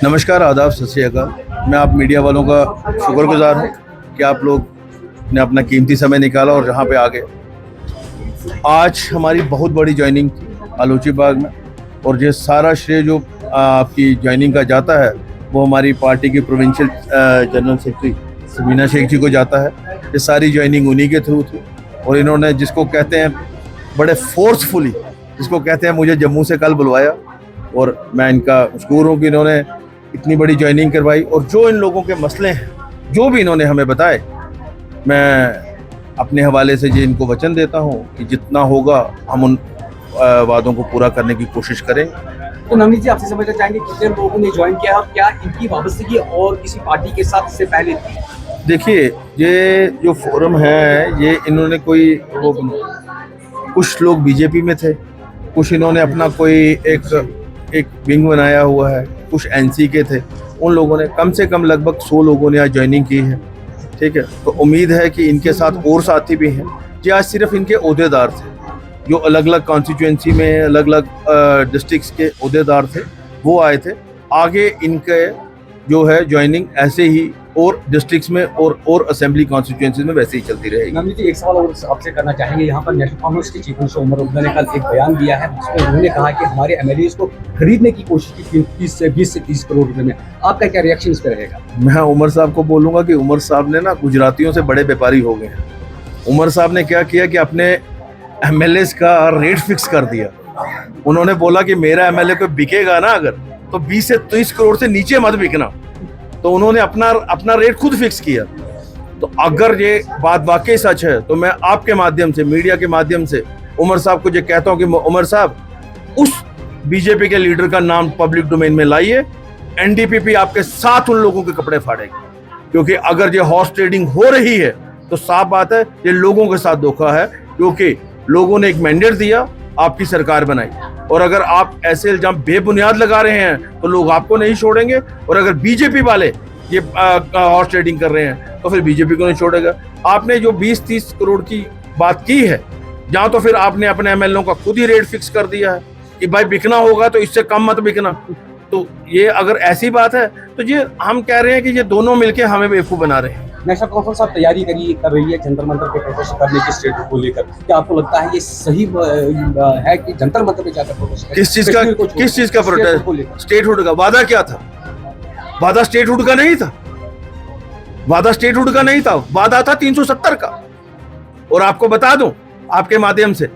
नमस्कार, आदाब, सत श्री अकाल। मैं आप मीडिया वालों का शुक्रगुजार हूँ कि आप लोग ने अपना कीमती समय निकाला और यहाँ पे आ गए। आज हमारी बहुत बड़ी ज्वाइनिंग थी आलोची बाग में, और ये सारा श्रेय जो आपकी ज्वाइनिंग का जाता है वो हमारी पार्टी की provincial general secretary Sabina Sheikh ji को जाता है। ये सारी ज्वाइनिंग उन्हीं के थ्रू थी, और इन्होंने जिसको कहते हैं बड़े फोर्सफुली, जिसको कहते हैं मुझे जम्मू से कल बुलवाया, और मैं इनका मशकूर हूँ कि इन्होंने इतनी बड़ी ज्वाइनिंग करवाई। और जो इन लोगों के मसले हैं, जो भी इन्होंने हमें बताए, मैं अपने हवाले से ये इनको वचन देता हूँ कि जितना होगा हम उन वादों को पूरा करने की कोशिश करेंगे। तो नवनीत जी, आपसे समझना चाहेंगे कितने लोगों ने ज्वाइन किया और क्या इनकी वापसी और किसी पार्टी के साथ इससे पहले थी? देखिए, ये जो फोरम है ये इन्होंने कोई कुछ लोग बीजेपी में थे, कुछ इन्होंने अपना कोई एक विंग बनाया हुआ है, कुछ एनसी के थे। उन लोगों ने कम से कम लगभग 100 लोगों ने आज ज्वाइनिंग की है। ठीक है, तो उम्मीद है कि इनके साथ और साथी भी हैं। ये आज सिर्फ इनके ओहदेदार थे जो अलग अलग कॉन्स्टिट्यूएंसी में अलग अलग डिस्ट्रिक्ट्स के ओहदेदार थे, वो आए थे। आगे इनके जो है ज्वाइनिंग ऐसे ही और डिस्ट्रिक्ट्स में और असेंबली कॉन्स्टिट्यूएंसीज में वैसे ही चलती रहेगी। नवनीत जी, एक सवाल और आपसे करना चाहेंगे। यहाँ पर नेशनल कांग्रेस के चीफ मिनिस्टर उमर अब्दुल्ला ने कल एक बयान दिया है जिसमें उन्होंने कहा कि हमारे एमएलएज को खरीदने की कोशिश की 20 से 30 करोड़ रुपए में। आपका क्या रिएक्शन इस पर रहेगा? मैं उमर साहब को बोलूँगा कि उमर साहब ने ना गुजरातियों से बड़े व्यापारी हो गए हैं। उमर साहब ने क्या किया कि अपने एमएलएज का रेट फिक्स कर दिया। उन्होंने बोला कि मेरा एमएलए को बिकेगा ना अगर, तो 20 से 30 करोड़ से नीचे मत बिकना। तो उन्होंने अपना रेट खुद फिक्स किया। तो अगर ये बात वाकई सच है तो मैं आपके माध्यम से, मीडिया के माध्यम से उमर साहब को ये कहता हूँ कि उमर साहब, उस बीजेपी के लीडर का नाम पब्लिक डोमेन में लाइए। एनडीपीपी आपके साथ उन लोगों के कपड़े फाड़ेगी, क्योंकि अगर ये हॉर्स ट्रेडिंग हो रही है तो साफ बात है ये लोगों के साथ धोखा है, क्योंकि लोगों ने एक मैंडेट दिया, आपकी सरकार बनाई, और अगर आप ऐसे इल्जाम बेबुनियाद लगा रहे हैं तो लोग आपको नहीं छोड़ेंगे। और अगर बीजेपी वाले ये हॉर्स ट्रेडिंग कर रहे हैं तो फिर बीजेपी को नहीं छोड़ेगा। आपने जो 20-30 करोड़ की बात की है, जहां तो फिर आपने अपने एमएलए का खुद ही रेट फिक्स कर दिया है कि भाई बिकना होगा तो इससे कम मत बिकना। तो ये अगर ऐसी बात है तो ये हम कह रहे हैं कि ये दोनों मिलके हमें बेवकूफ बना रहे हैं। नेशनल कॉन्फ्रेंस आप तैयारी कर रही है जंतर मंतर पे प्रोटेस्ट करने की स्टेट को लेकर। क्या आपको लगता है ये सही है कि जंतर मंतर पे जाकर प्रोटेस्ट? किस चीज का प्रोटेस्ट? स्टेटहुड का वादा क्या था? वादा स्टेटहुड का नहीं था। वादा स्टेटहुड का नहीं था, वादा था 370 का। और आपको बता दूं आपके माध्यम से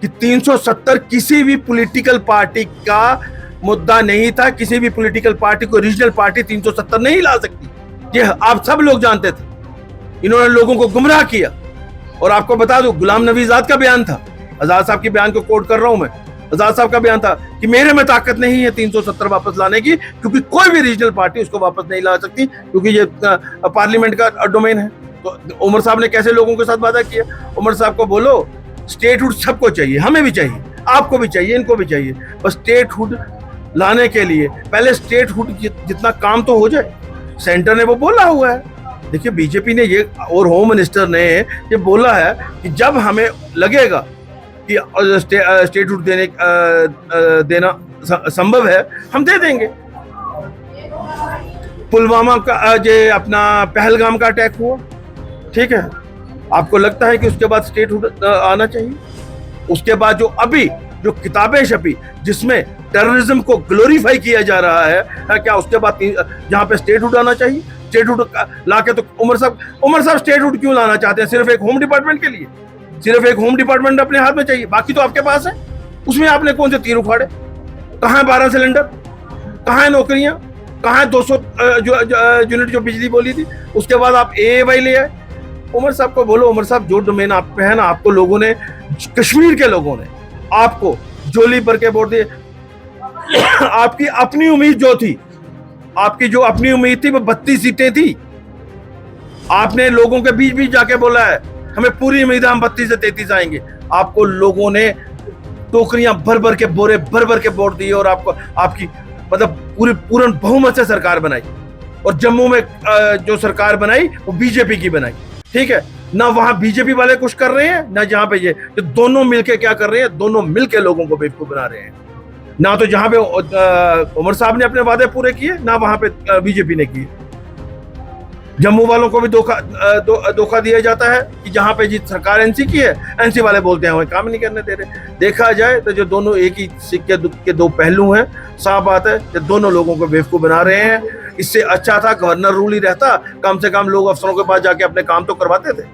कि 370 किसी भी पॉलिटिकल पार्टी का मुद्दा नहीं था। किसी भी पॉलिटिकल पार्टी को रीजनल पार्टी 370 नहीं ला सकती, ये आप सब लोग जानते थे। इन्होंने लोगों को गुमराह किया। और आपको बता दूं, गुलाम नबी आजाद का बयान था, आजाद साहब के बयान को कोट कर रहा हूं मैं, आजाद साहब का बयान था कि मेरे में ताकत नहीं है 370 वापस लाने की, क्योंकि कोई भी रीजनल पार्टी उसको वापस नहीं ला सकती, क्योंकि ये पार्लियामेंट का डोमेन है। तो उमर साहब ने कैसे लोगों के साथ वादा किया? उमर साहब को बोलो स्टेटहुड सबको चाहिए, हमें भी चाहिए, आपको भी चाहिए, इनको भी चाहिए। बस स्टेटहुड लाने के लिए पहले स्टेटहुड जितना काम तो हो जाए। सेंटर ने वो बोला हुआ है। देखिए, बीजेपी ने ये और होम मिनिस्टर ने ये बोला है कि जब हमें लगेगा कि स्टेटहुड देना संभव है, हम दे देंगे। पुलवामा का जो अपना पहलगाम का अटैक हुआ, ठीक है, आपको लगता है कि उसके बाद स्टेटहुड आना चाहिए? उसके बाद जो किताबें छपी जिसमें टेररिज्म को ग्लोरीफाई किया जा रहा है, क्या उसके बाद जहां पे स्टेटहुड आना चाहिए? स्टेटहुड लाके तो उमर साहब स्टेटहुड क्यों लाना चाहते हैं? सिर्फ एक होम डिपार्टमेंट के लिए? सिर्फ एक होम डिपार्टमेंट अपने हाथ में चाहिए, बाकी तो आपके पास है। उसमें आपने कौन से तीर उखाड़े? कहाँ है 12 सिलेंडर? कहाँ है नौकरियां? कहाँ है 200 यूनिट जो बिजली बोली थी? उसके बाद आप AAY ले आए। उमर साहब को बोलो, उमर साहब जो डोमेन आप पे है ना, आपको लोगों ने, कश्मीर के लोगों ने आपको जोली पर के वोट दिए। आपकी अपनी उम्मीद जो थी, आपकी जो अपनी उम्मीद थी वो 32 सीटें थी। आपने लोगों के बीच बीच जाके बोला है हमें पूरी उम्मीद है हम 32 से 33 आएंगे। आपको लोगों ने टोकरियां भर भर के, बोरे भर भर के वोट दिए, और आपकी मतलब पूर्ण बहुमत से सरकार बनाई। और जम्मू में जो सरकार बनाई वो बीजेपी की बनाई। ठीक है, ना वहां बीजेपी वाले कुछ कर रहे हैं, ना जहां पे ये दोनों मिलके क्या कर रहे हैं, दोनों मिलके लोगों को बेवकूफ बना रहे हैं। ना तो जहां पे उमर साहब ने अपने वादे पूरे किए, ना वहां पे बीजेपी ने किए। जम्मू वालों को भी धोखा दिया जाता है कि जहां पे जी सरकार एनसी की है, एनसी वाले बोलते हैं वही काम नहीं करने दे रहे। देखा जाए तो जो दोनों एक ही सिक्के के दो पहलू हैं। साफ बात है कि दोनों लोगों को बेवकूफ बना रहे हैं। इससे अच्छा था गवर्नर रूल ही रहता, कम से कम लोग अफसरों के पास जाके अपने काम तो करवाते थे।